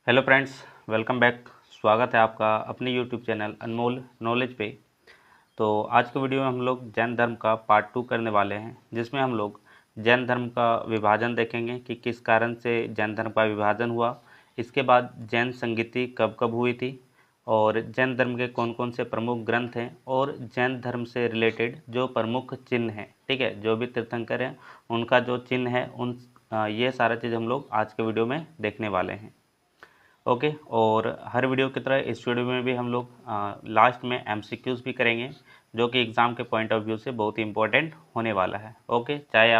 Hello friends, welcome back. स्वागत है आपका अपने यूट्यूब चैनल अनमोल नॉलेज पे। तो आज के वीडियो में हम लोग जैन धर्म का पार्ट 2 करने वाले हैं, जिसमें हम लोग जैन धर्म का विभाजन देखेंगे कि किस कारण से जैन धर्म का विभाजन हुआ। इसके बाद जैन संगीति कब कब हुई थी और जैन धर्म के कौन कौन से प्रमुख ग्रंथ हैं और जैन धर्म से रिलेटेड जो प्रमुख चिन्ह हैं, ठीक है, जो भी तीर्थंकर हैं उनका जो चिन्ह है ये सारा चीज़ हम लोग आज के वीडियो में देखने वाले हैं। ओके। और हर वीडियो की तरह इस वीडियो में भी हम लोग लास्ट में एमसीक्यूज़ भी करेंगे, जो कि एग्ज़ाम के पॉइंट ऑफ व्यू से बहुत ही इंपॉर्टेंट होने वाला है। ओके। चाहे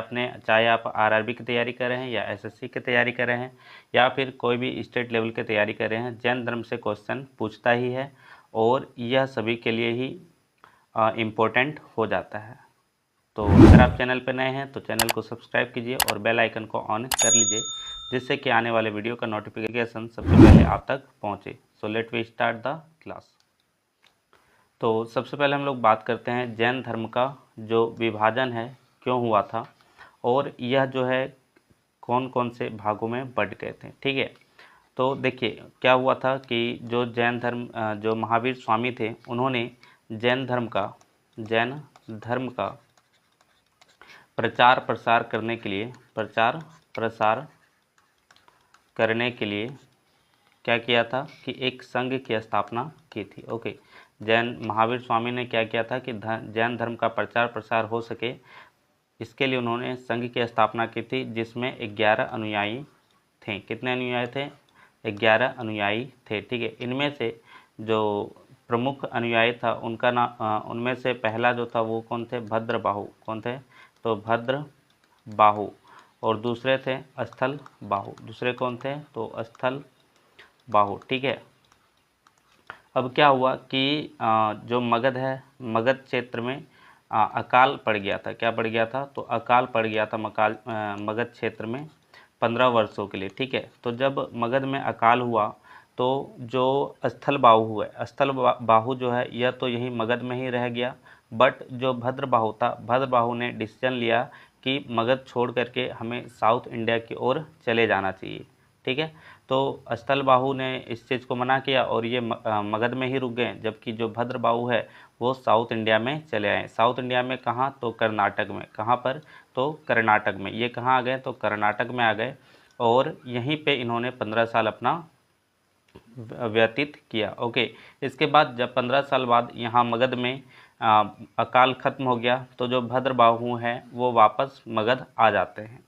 आप आरआरबी की तैयारी कर रहे हैं या एसएससी की तैयारी कर रहे हैं या फिर कोई भी स्टेट लेवल की तैयारी कर रहे हैं, जैन धर्म से क्वेश्चन पूछता ही है और यह सभी के लिए ही इम्पोर्टेंट हो जाता है। तो अगर आप चैनल पर नए हैं तो चैनल को सब्सक्राइब कीजिए और बेल आइकन को ऑन कर लीजिए, जिससे कि आने वाले वीडियो का नोटिफिकेशन सबसे पहले आप तक पहुंचे। So let we start the class. तो सबसे पहले हम लोग बात करते हैं जैन धर्म का जो विभाजन है क्यों हुआ था और यह जो है कौन कौन से भागों में बंट गए थे। ठीक है, तो देखिए क्या हुआ था कि जो जैन धर्म जो महावीर स्वामी थे, उन्होंने जैन धर्म का प्रचार प्रसार करने के लिए क्या किया था कि एक संघ की स्थापना की थी। ओके। जैन महावीर स्वामी ने क्या किया था कि जैन धर्म का प्रचार प्रसार हो सके, इसके लिए उन्होंने संघ की स्थापना की थी, जिसमें 11 अनुयायी थे। कितने अनुयायी थे? 11 अनुयायी थे। ठीक है, इनमें से जो प्रमुख अनुयायी था उनका नाम, उनमें से पहला जो था वो कौन थे? भद्रबाहु। कौन थे? तो भद्रबाहु। और दूसरे थे स्थल बाहु। दूसरे कौन थे? तो स्थल बाहु। ठीक है। अब क्या हुआ कि जो मगध है, मगध क्षेत्र में अकाल पड़ गया था। क्या पड़ गया था? तो अकाल पड़ गया था मगध क्षेत्र में 15 वर्षों के लिए। ठीक है, तो जब मगध में अकाल हुआ तो जो स्थल बाहु है, स्थल बाहु जो है यह तो यही मगध में ही रह गया, बट जो भद्रबाहु था, भद्रबाहु ने डिसीजन लिया कि मगध छोड़ करके हमें साउथ इंडिया की ओर चले जाना चाहिए। ठीक है, तो स्थल बाहु ने इस चीज़ को मना किया और ये मगध में ही रुक गए, जबकि जो भद्रबाहु है वो साउथ इंडिया में चले आए। साउथ इंडिया में कहाँ? तो कर्नाटक में। कहाँ पर? तो कर्नाटक में। ये कहाँ आ गए? तो कर्नाटक में आ गए और यहीं पे इन्होंने 15 साल अपना व्यतीत किया। ओके। इसके बाद जब 15 साल बाद यहाँ मगध में अकाल खत्म हो गया तो जो भद्रबाहु हैं वो वापस मगध आ जाते हैं।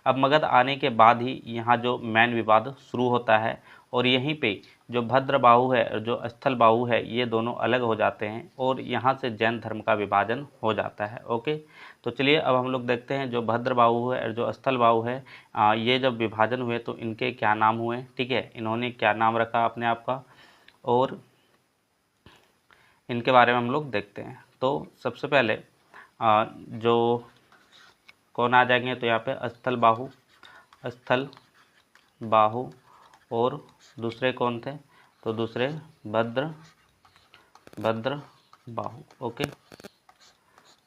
अब मगध आने के बाद ही यहाँ जो मैन विवाद शुरू होता है और यहीं पे जो भद्रबाहु है और जो स्थल बाहु है ये दोनों अलग हो जाते हैं और यहाँ से जैन धर्म का विभाजन हो जाता है। ओके, तो चलिए अब हम लोग देखते हैं जो भद्रबाहु है और जो स्थल बाहु है, ये जब विभाजन हुए तो इनके क्या नाम हुए। ठीक है, इन्होंने क्या नाम रखा अपने आप का और इनके बारे में हम लोग देखते हैं। तो सबसे पहले जो कौन आ जाएंगे, तो यहाँ पे स्थल बाहु और दूसरे कौन थे? तो दूसरे भद्र बाहु। ओके,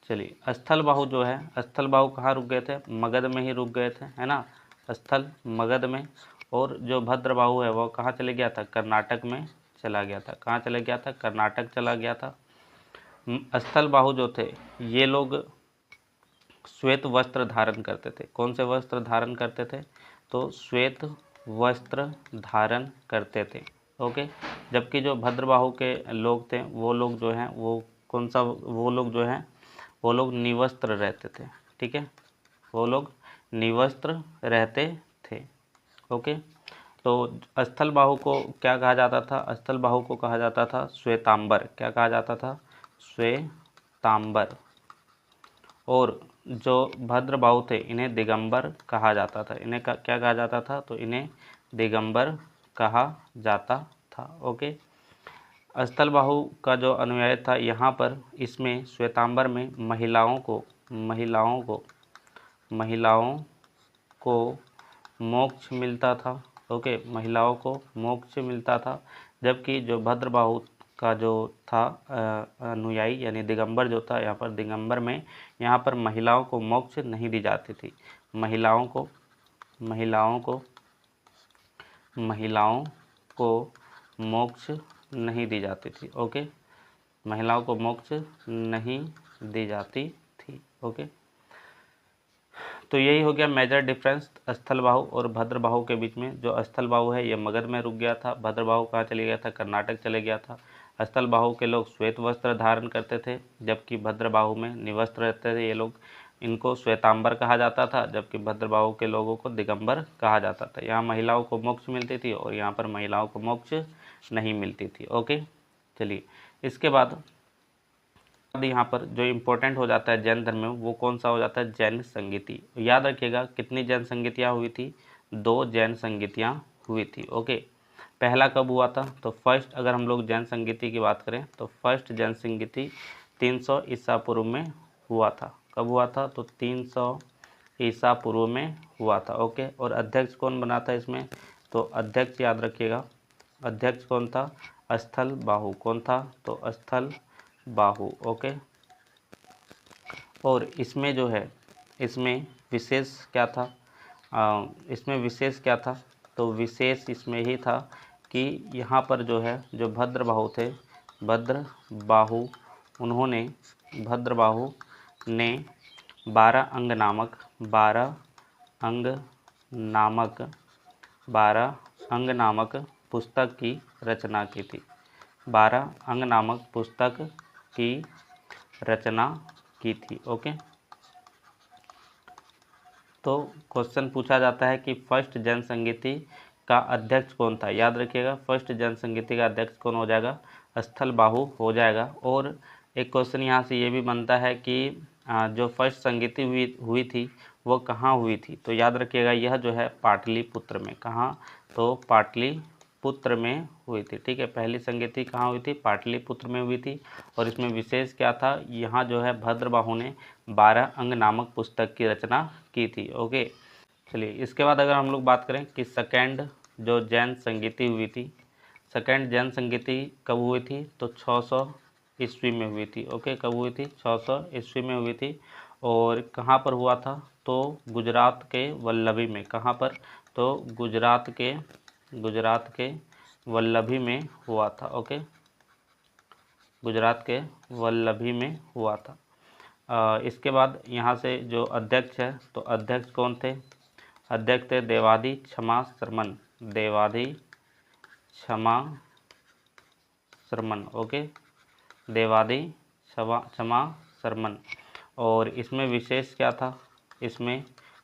चलिए स्थल बाहु जो है, स्थल बाहु कहाँ रुक गए थे? मगध में ही रुक गए थे, है ना, स्थल मगध में। और जो भद्र बाहु है वो कहाँ चले गया था? कर्नाटक में चला गया था। कहाँ चले गया था? कर्नाटक चला गया था। स्थल बाहु जो थे ये लोग श्वेत वस्त्र धारण करते थे। कौन से वस्त्र धारण करते थे? तो श्वेत वस्त्र धारण करते थे। ओके, जबकि जो भद्रबाहु के लोग थे वो लोग जो हैं वो कौन सा, वो लोग जो हैं वो लोग निवस्त्र रहते थे। ठीक है, वो लोग निवस्त्र रहते थे। ओके, तो स्थल बाहु को क्या कहा जाता था? स्थल बाहु को कहा जाता था श्वेतांबर। क्या कहा जाता था? श्वेतांबर। और जो भद्रबाहु थे इन्हें दिगंबर कहा जाता था। इन्हें क्या कहा जाता था? तो इन्हें दिगंबर कहा जाता था। ओके, स्थल बाहु का जो अनुयायी था यहाँ पर, इसमें श्वेतांबर में महिलाओं को मोक्ष मिलता था। ओके, महिलाओं को मोक्ष मिलता था, जबकि जो भद्रबाहु का जो था अनुयायी यानी दिगंबर जो था, यहाँ पर दिगंबर में यहाँ पर महिलाओं को मोक्ष नहीं दी जाती थी। महिलाओं को मोक्ष नहीं दी जाती थी। ओके, महिलाओं को मोक्ष नहीं दी जाती थी। ओके, तो यही हो गया मेजर डिफरेंस स्थलबाहु और भद्रबाहु के बीच में। जो स्थलबाहु है ये मगध में रुक गया था, भद्रबाहु कहाँ चले गया था, कर्नाटक चले गया था। स्थलबाहु के लोग श्वेत वस्त्र धारण करते थे, जबकि भद्रबाहु में निवस्त्र रहते थे ये लोग। इनको श्वेतांबर कहा जाता था, जबकि भद्रबाहु के लोगों को दिगंबर कहा जाता था। यहाँ महिलाओं को मोक्ष मिलती थी और यहाँ पर महिलाओं को मोक्ष नहीं मिलती थी। ओके, चलिए इसके बाद यहाँ पर जो इम्पोर्टेंट हो जाता है जैन धर्म में, वो कौन सा हो जाता है, जैन संगीति। याद रखिएगा कितनी जैन संगीतियाँ हुई थी, 2 जैन संगीतियाँ हुई थी। ओके, पहला कब हुआ था, तो फर्स्ट अगर हम लोग जैन संगीति की बात करें तो फर्स्ट जैन संगीति 300 ईसा पूर्व में हुआ था। कब हुआ था, तो 300 ईसा पूर्व में हुआ था। ओके, और अध्यक्ष कौन बना था इसमें, तो अध्यक्ष याद रखिएगा, अध्यक्ष कौन था, स्थलबाहु। कौन था, तो स्थलबाहु। ओके, और इसमें जो है, इसमें विशेष क्या था, इसमें विशेष क्या था, तो विशेष इसमें ही था कि यहाँ पर जो है, जो भद्रबाहु थे, भद्रबाहु ने 12 अंग नामक पुस्तक की रचना की थी। 12 अंग नामक पुस्तक की रचना की थी। ओके, तो क्वेश्चन पूछा जाता है कि फर्स्ट जैन संगीति का अध्यक्ष कौन था। याद रखिएगा फर्स्ट जैन संगीति का अध्यक्ष कौन हो जाएगा, स्थलबाहु हो जाएगा। और एक क्वेश्चन यहाँ से ये भी बनता है कि जो फर्स्ट संगीति हुई थी वो कहाँ हुई थी, तो याद रखिएगा यह जो है पाटलिपुत्र में। कहाँ, तो पाटलिपुत्र में हुई थी। ठीक है, पहली संगीति कहाँ हुई थी, पाटलिपुत्र में हुई थी। और इसमें विशेष क्या था, यहाँ जो है भद्रबाहु ने 12 अंग नामक पुस्तक की रचना की थी। ओके, चलिए इसके बाद अगर हम लोग बात करें कि सेकेंड जो जैन संगीति हुई थी, सेकेंड जैन संगीति कब हुई थी, तो 600 ईस्वी में हुई थी। ओके, कब हुई थी, 600 ईस्वी में हुई थी। और कहाँ पर हुआ था, तो गुजरात के वल्लभी में। कहाँ पर, तो गुजरात के वल्लभी में हुआ था। ओके, गुजरात के वल्लभी में हुआ था। इसके बाद यहाँ से जो अध्यक्ष है, तो अध्यक्ष कौन थे, अध्यक्ष थे देवादी क्षमा शर्मन, देवादी क्षमा शर्मन। ओके, देवादी क्षमा शर्मन। और इसमें विशेष क्या था, इसमें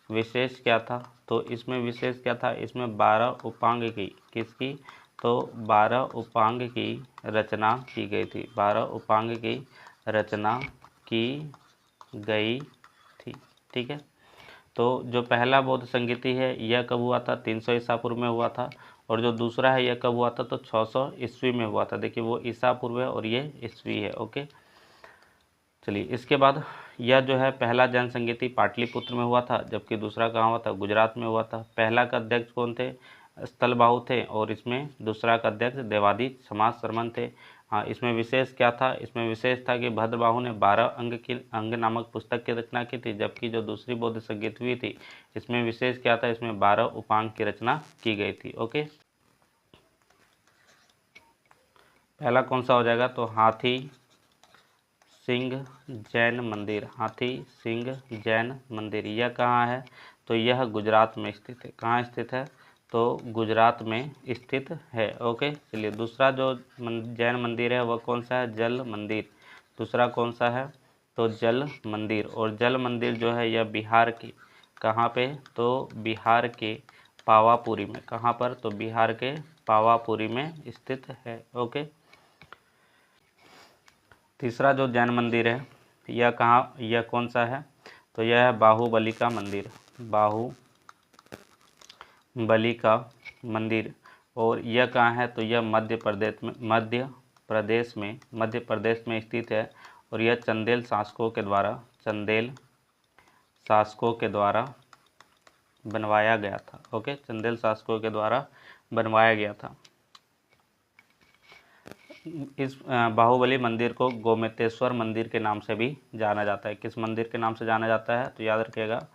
विशेष क्या था, तो इसमें विशेष क्या था, इसमें 12 उपांग की, किसकी, तो 12 उपांग की रचना की गई थी। 12 उपांग की रचना की गई थी। ठीक है, तो जो पहला बौद्ध संगीति है यह कब हुआ था, 300 ईसा पूर्व में हुआ था। और जो दूसरा है यह कब हुआ था, तो 600 ईस्वी में हुआ था। देखिए वो ईसा पूर्व है और ये ईस्वी है। ओके, चलिए इसके बाद यह जो है पहला जैन संगीति पाटलिपुत्र में हुआ था, जबकि दूसरा कहाँ हुआ था, गुजरात में हुआ था। पहला का अध्यक्ष कौन थे, स्थलबाहु थे, और इसमें दूसरा का अध्यक्ष देवादी क्षमा शर्मन थे। हाँ, इसमें विशेष क्या था, इसमें विशेष था कि भद्रबाहु ने 12 अंग नामक पुस्तक की रचना की थी, जबकि जो दूसरी बौद्ध संगीत हुई थी इसमें विशेष क्या था, इसमें 12 उपांग की रचना की गई थी। ओके, पहला कौन सा हो जाएगा, तो हाथी सिंह जैन मंदिर। हाथी सिंह जैन मंदिर यह कहाँ है, तो यह गुजरात में स्थित है। कहाँ स्थित है, तो गुजरात में स्थित है। ओके, चलिए दूसरा जो जैन मंदिर है वह कौन सा है, जल मंदिर। दूसरा कौन सा है, तो जल मंदिर। और जल मंदिर जो है यह बिहार की, कहाँ पे, तो बिहार के पावापुरी में। कहाँ पर, तो बिहार के पावापुरी में स्थित है। ओके, तीसरा जो जैन मंदिर है यह कहाँ, यह कौन सा है, तो यह है बाहुबली का मंदिर। बाहुबली का मंदिर। और यह कहाँ है, तो यह मध्य प्रदेश में स्थित है। और यह चंदेल शासकों के द्वारा बनवाया गया था। ओके, चंदेल शासकों के द्वारा बनवाया गया था। इस बाहुबली मंदिर को गोमतेश्वर मंदिर के नाम से भी जाना जाता है। किस मंदिर के नाम से जाना जाता है, तो याद रखिएगा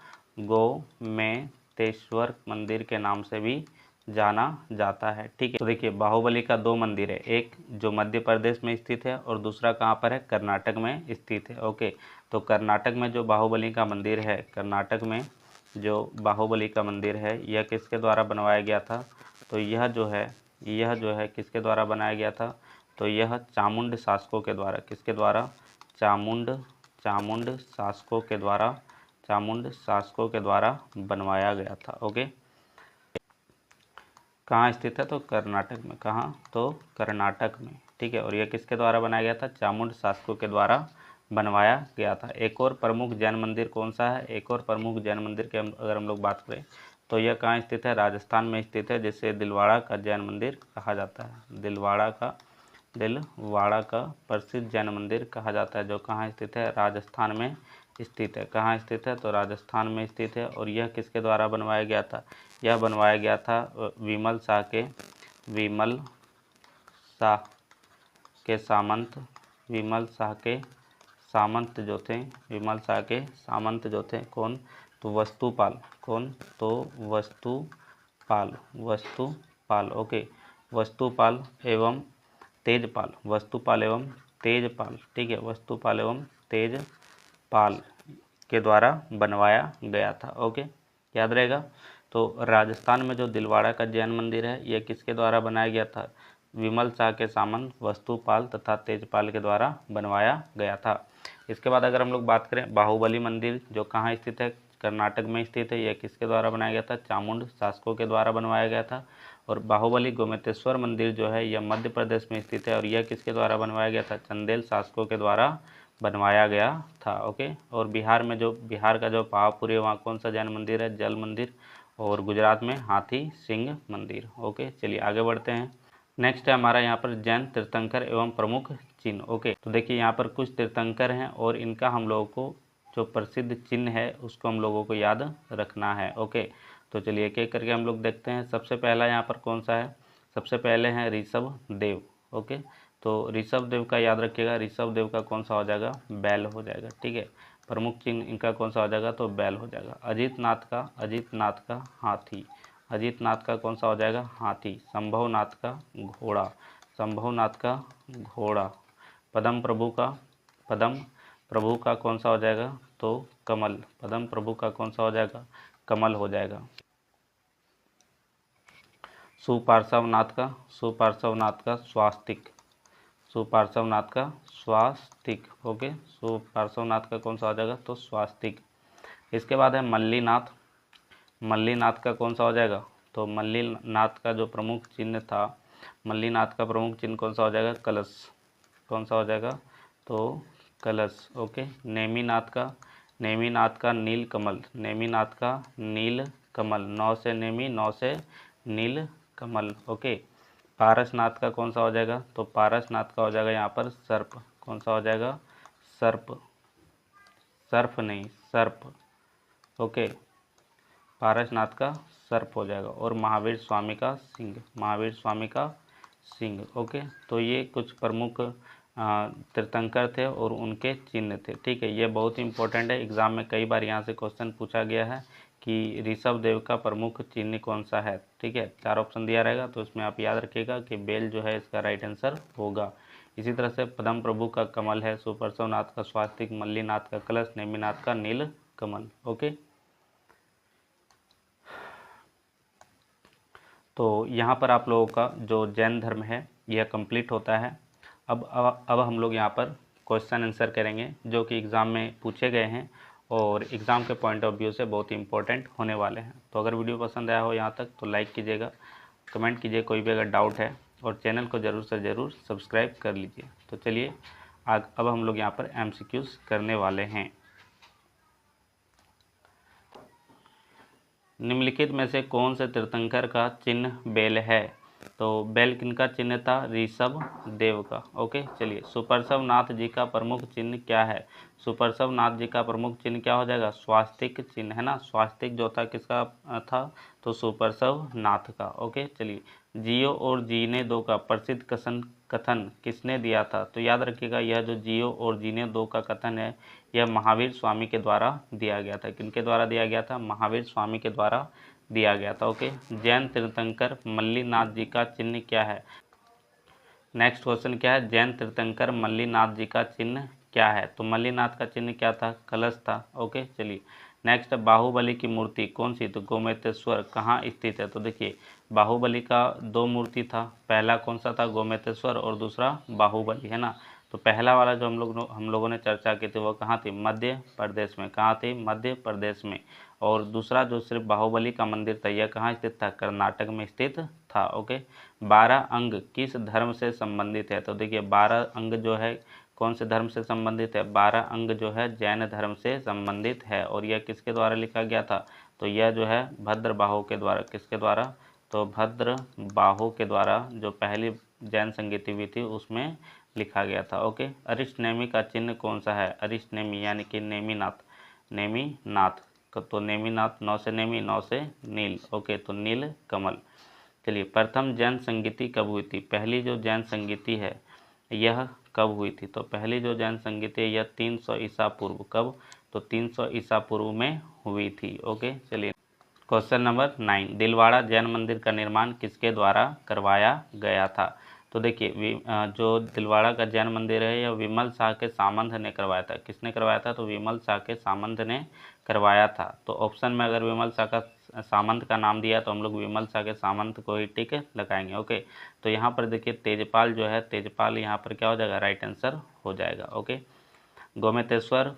गोमतेश्वर मंदिर के नाम से भी जाना जाता है। ठीक है, तो देखिए बाहुबली का 2 मंदिर है, एक जो मध्य प्रदेश में स्थित है और दूसरा कहाँ पर है, कर्नाटक में स्थित है। ओके, तो कर्नाटक में जो बाहुबली का मंदिर है, कर्नाटक में जो बाहुबली का मंदिर है, यह किसके द्वारा बनवाया गया था, तो यह जो है किसके द्वारा बनाया गया था, तो यह चामुंड शासकों के द्वारा, किसके द्वारा, चामुंड शासकों के द्वारा बनवाया गया था। ओके, कहाँ स्थित है, तो कर्नाटक में, कहाँ, तो कर्नाटक में। ठीक है, और यह किसके द्वारा बनाया गया था, चामुंड शासकों के द्वारा बनवाया गया था। एक और प्रमुख जैन मंदिर कौन सा है, एक और प्रमुख जैन मंदिर की अगर हम लोग बात करें तो यह कहाँ स्थित है, राजस्थान में स्थित है, जिसे दिलवाड़ा का जैन मंदिर कहा जाता है। दिलवाड़ा का प्रसिद्ध जैन मंदिर कहा जाता है, जो कहाँ स्थित है, राजस्थान में स्थित है। कहाँ स्थित है, तो राजस्थान में स्थित है। और यह किसके द्वारा बनवाया गया था, यह बनवाया गया था विमल शाह के सामंत जो थे, कौन, तो वस्तुपाल। ओके, वस्तुपाल एवं तेजपाल, ठीक है, वस्तुपाल एवं तेजपाल के द्वारा बनवाया गया था। ओके, याद रहेगा। तो राजस्थान में जो दिलवाड़ा का जैन मंदिर है, यह किसके द्वारा बनाया गया था, विमल शाह के सामंत वस्तुपाल तथा तेजपाल के द्वारा बनवाया गया था। इसके बाद अगर हम लोग बात करें बाहुबली मंदिर, जो कहाँ स्थित है, कर्नाटक में स्थित है, यह किसके द्वारा बनाया गया था, चामुंड शासकों के द्वारा बनवाया गया था। और बाहुबली गोमतेश्वर मंदिर जो है, यह मध्य प्रदेश में स्थित है, और यह किसके द्वारा बनवाया गया था, चंदेल शासकों के द्वारा बनवाया गया था। ओके, और बिहार का जो पावापुरी है, वहाँ कौन सा जैन मंदिर है, जल मंदिर। और गुजरात में हाथी सिंह मंदिर। ओके, चलिए आगे बढ़ते हैं। नेक्स्ट है हमारा यहाँ पर जैन तीर्थंकर एवं प्रमुख चिन्ह। ओके, तो देखिए यहाँ पर कुछ तीर्थंकर हैं और इनका हम लोगों को जो प्रसिद्ध चिन्ह है उसको हम लोगों को याद रखना है। ओके, तो चलिए एक एक करके हम लोग देखते हैं। सबसे पहला यहाँ पर कौन सा है, सबसे पहले हैं ऋषभ देव। ओके, तो ऋषभ देव का याद रखिएगा, ऋषभ देव का कौन सा हो जाएगा, बैल हो जाएगा। ठीक है, प्रमुख चिन्ह इनका कौन सा हो जाएगा, तो बैल हो जाएगा। अजीत नाथ का हाथी, अजीत नाथ का कौन सा हो जाएगा, हाथी। संभवनाथ का घोड़ा, पदम प्रभु का कौन सा हो जाएगा, तो कमल, पदम प्रभु का कौन सा हो जाएगा, कमल हो जाएगा। सुपार्श्वनाथ का स्वास्तिक, ओके, सुपार्श्वनाथ का कौन सा हो जाएगा, तो स्वास्तिक। इसके बाद है मल्लीनाथ का कौन सा हो जाएगा, तो मल्लीनाथ का जो प्रमुख चिन्ह था, मल्लीनाथ का प्रमुख चिन्ह कौन सा हो जाएगा, कलश, कौन सा हो जाएगा, तो कलश। ओके, नेमिनाथ का नीलकमल, नौ से नेमी, नौ से नील कमल। ओके, पारसनाथ का कौन सा हो जाएगा, तो पारसनाथ का हो जाएगा यहाँ पर सर्प, कौन सा हो जाएगा, सर्प। ओके, पारसनाथ का सर्प हो जाएगा। और महावीर स्वामी का सिंह। ओके, तो ये कुछ प्रमुख तीर्थंकर थे और उनके चिन्ह थे। ठीक है, ये बहुत इंपॉर्टेंट है, एग्जाम में कई बार यहाँ से क्वेश्चन पूछा गया है कि ऋषभ देव का प्रमुख चिन्ह कौन सा है। ठीक है, 4 ऑप्शन दिया रहेगा, तो इसमें आप याद रखिएगा कि बेल जो है इसका राइट आंसर होगा। इसी तरह से पदम प्रभु का कमल है, सुपार्श्वनाथ का स्वास्तिक, मल्लीनाथ का कलश, नेमिनाथ का नील कमल। ओके, तो यहाँ पर आप लोगों का जो जैन धर्म है यह कंप्लीट होता है। अब हम लोग यहाँ पर क्वेश्चन आंसर करेंगे जो कि एग्ज़ाम में पूछे गए हैं और एग्ज़ाम के पॉइंट ऑफ व्यू से बहुत इंपॉर्टेंट होने वाले हैं। तो अगर वीडियो पसंद आया हो यहाँ तक तो लाइक कीजिएगा, कमेंट कीजिए कोई भी अगर डाउट है, और चैनल को ज़रूर से ज़रूर सब्सक्राइब कर लीजिए। तो चलिए अब हम लोग यहाँ पर MCQs करने वाले हैं। निम्नलिखित में से कौन से तीर्थंकर का चिन्ह बेल है, तो बेल किनका चिन्ह था, ऋषभ देव का। ओके, चलिए सुपार्श्वनाथ जी का प्रमुख चिन्ह क्या है, सुपार्श्वनाथ जी का प्रमुख चिन्ह क्या हो जाएगा, स्वास्तिक चिन्ह है ना, स्वास्तिक जो था किसका था, तो सुपार्श्वनाथ का। ओके, चलिए जियो और जीने दो का प्रसिद्ध कथन किसने दिया था, तो याद रखिएगा यह जो जियो और जीने दो का कथन है यह महावीर स्वामी के द्वारा दिया गया था। किनके द्वारा दिया गया था, महावीर स्वामी के द्वारा दिया गया था। ओके, जैन तीर्थंकर मल्लीनाथ जी का चिन्ह क्या है? नेक्स्ट क्वेश्चन क्या है? जैन तीर्थंकर मल्लीनाथ जी का चिन्ह क्या है? तो मल्लीनाथ का चिन्ह क्या था? कलश था। ओके, चलिए नेक्स्ट, बाहुबली की मूर्ति कौन सी? तो गोमतेश्वर कहाँ स्थित है? तो देखिए बाहुबली का दो मूर्ति था, पहला कौन सा था? गोमतेश्वर, और दूसरा बाहुबली, है ना। तो पहला वाला जो हम लोगों ने चर्चा की थी वो कहाँ थी? मध्य प्रदेश में। कहाँ थी? मध्य प्रदेश में। और दूसरा जो सिर्फ बाहुबली का मंदिर था यह कहाँ स्थित था? कर्नाटक में स्थित था। ओके, 12 अंग किस धर्म से संबंधित है? तो देखिए 12 अंग जो है कौन से धर्म से संबंधित है? 12 अंग जो है जैन धर्म से संबंधित है। और यह किसके द्वारा लिखा गया था? तो यह जो है भद्रबाहु के द्वारा। किसके द्वारा? तो भद्रबाहु के द्वारा जो पहली जैन संगीति हुई थी उसमें लिखा गया था। ओके, अरिष्ट नेमी का चिन्ह कौन सा है? अरिष्ट नेमी यानी कि नेमीनाथ, नेमीनाथ। तो नेमीनाथ, नौ से नेमी, नौ से नील। ओके, तो नील कमल। चलिए, प्रथम जैन संगीति कब हुई थी? पहली जो जैन संगीति है यह कब हुई थी? तो पहली जो जैन संगीति है यह 300 ईसा पूर्व। कब? तो 300 ईसा पूर्व में हुई थी। ओके, चलिए क्वेश्चन नंबर 9, दिलवाड़ा जैन मंदिर का निर्माण किसके द्वारा करवाया गया था? तो देखिए जो दिलवाड़ा का जैन मंदिर है यह विमल शाह के सामंत ने करवाया था। किसने करवाया था? तो विमल शाह के सामंत ने करवाया था। तो ऑप्शन में अगर विमल शाह का सामंत का नाम दिया तो हम लोग विमल शाह के सामंत को ही टिक लगाएंगे। ओके, तो यहाँ पर देखिए तेजपाल जो है, तेजपाल यहाँ पर क्या हो जाएगा? राइट आंसर हो जाएगा। ओके, गोमतेश्वर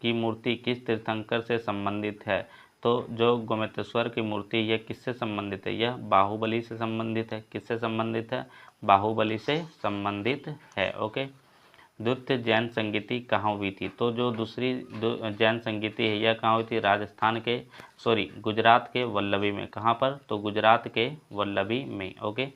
की मूर्ति किस तीर्थंकर से संबंधित है? तो जो गोमतेश्वर की मूर्ति यह किससे संबंधित है? यह बाहुबली से संबंधित है। किससे संबंधित है? बाहुबली से संबंधित है। ओके, द्वितीय जैन संगीति कहाँ हुई थी? तो जो दूसरी जैन संगीति है यह कहाँ हुई थी? राजस्थान के गुजरात के वल्लभी में। कहाँ पर? तो गुजरात के वल्लभी में। ओके,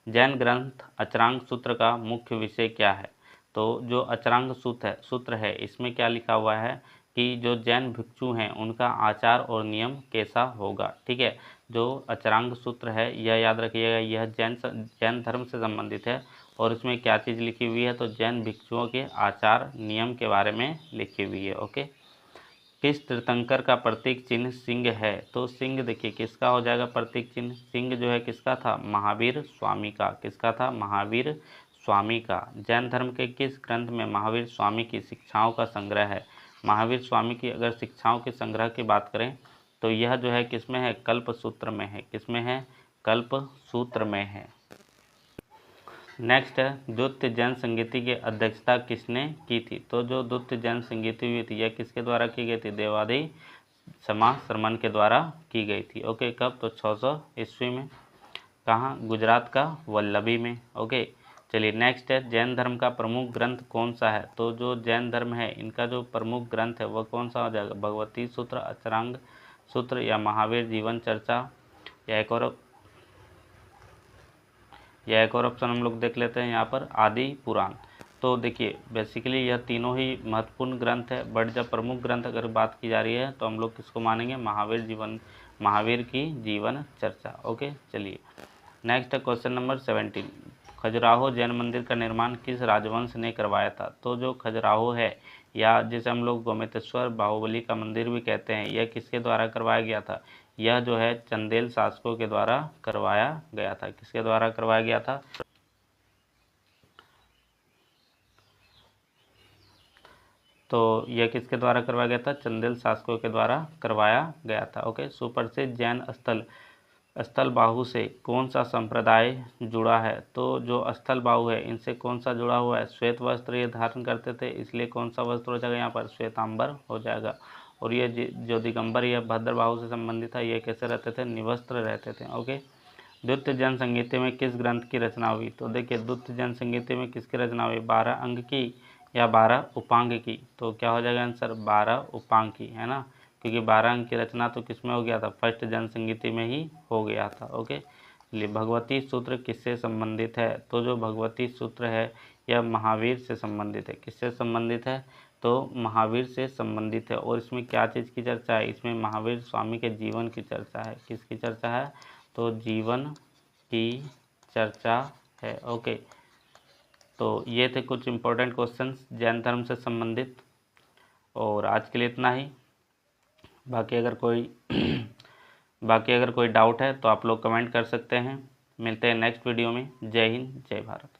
जैन ग्रंथ अचरांग सूत्र का मुख्य विषय क्या है? तो जो अचरांग सूत्र है इसमें क्या लिखा हुआ है कि जो जैन भिक्षु हैं उनका आचार और नियम कैसा होगा। ठीक है, जो अचरांग सूत्र है यह याद रखिएगा, यह जैन धर्म से संबंधित है। और इसमें क्या चीज़ लिखी हुई है? तो जैन भिक्षुओं के आचार नियम के बारे में लिखी हुई है। ओके, किस तीर्थंकर का प्रतीक चिन्ह सिंह है? तो सिंह देखिए किसका हो जाएगा प्रतीक चिन्ह? सिंह जो है किसका था? महावीर स्वामी का। किसका था? महावीर स्वामी का। जैन धर्म के किस ग्रंथ में महावीर स्वामी की शिक्षाओं का संग्रह है? महावीर स्वामी की अगर शिक्षाओं के संग्रह की बात करें तो यह जो है किसमें है? कल्प सूत्र में है। किसमें है? कल्प सूत्र में है। नेक्स्ट है द्वितीय जैन संगीति की अध्यक्षता किसने की थी? तो जो द्वितीय जैन संगीति हुई थी यह किसके द्वारा की गई थी? देवादी समा शर्मन के द्वारा की गई थी। ओके, कब? तो 600 ईस्वी में। कहाँ? गुजरात का वल्लभी में। ओके, चलिए नेक्स्ट है जैन धर्म का प्रमुख ग्रंथ कौन सा है? तो जो जैन धर्म है इनका जो प्रमुख ग्रंथ है वह कौन सा हो जाएगा? भगवती सूत्र, अचरांग सूत्र, या महावीर जीवन चर्चा, या एक और ऑप्शन हम लोग देख लेते हैं यहाँ पर, आदि पुराण। तो देखिए बेसिकली यह तीनों ही महत्वपूर्ण ग्रंथ है, बट जब प्रमुख ग्रंथ अगर बात की जा रही है तो हम लोग किसको मानेंगे? महावीर की जीवन चर्चा। ओके, चलिए नेक्स्ट है क्वेश्चन नंबर 17, खजुराहो जैन मंदिर का निर्माण किस राजवंश ने करवाया था? तो जो खजुराहो है या जिसे हम लोग गोमतेश्वर बाहुबली का मंदिर भी कहते हैं यह किसके द्वारा करवाया गया था? यह जो है चंदेल शासकों के द्वारा करवाया गया था। किसके द्वारा करवाया गया था? तो यह किसके द्वारा करवाया गया था? चंदेल शासकों के द्वारा करवाया गया था। ओके, सुप्रसिद्ध जैन स्थल बाहु से कौन सा संप्रदाय जुड़ा है? तो जो स्थल बाहु है इनसे कौन सा जुड़ा हुआ है? श्वेत वस्त्र ये धारण करते थे, इसलिए कौन सा वस्त्र हो जाएगा यहाँ पर? श्वेतांबर हो जाएगा। और ये जो दिगंबर यह भद्रबाहु से संबंधित था, ये कैसे रहते थे? निवस्त्र रहते थे। ओके, द्वितीय जैन संगीति में किस ग्रंथ की रचना हुई? तो देखिए द्वितीय जैन संगीति में किसकी रचना हुई? 12 अंग की या 12 उपांग की? तो क्या हो जाएगा आंसर? 12 उपांग की, है ना, क्योंकि 12 अंग की रचना तो किसमें हो गया था? फर्स्ट जैन संगीति में ही हो गया था। ओके, चलिए भगवती सूत्र किससे संबंधित है? तो जो भगवती सूत्र है यह महावीर से संबंधित है। किससे संबंधित है? तो महावीर से संबंधित है। और इसमें क्या चीज़ की चर्चा है? इसमें महावीर स्वामी के जीवन की चर्चा है। किसकी चर्चा है? तो जीवन की चर्चा है। ओके, तो ये थे कुछ इम्पोर्टेंट क्वेश्चंस जैन धर्म से संबंधित, और आज के लिए इतना ही। बाकी अगर कोई बाकी अगर कोई डाउट है तो आप लोग कमेंट कर सकते हैं। मिलते हैं नेक्स्ट वीडियो में। जय हिंद, जय भारत।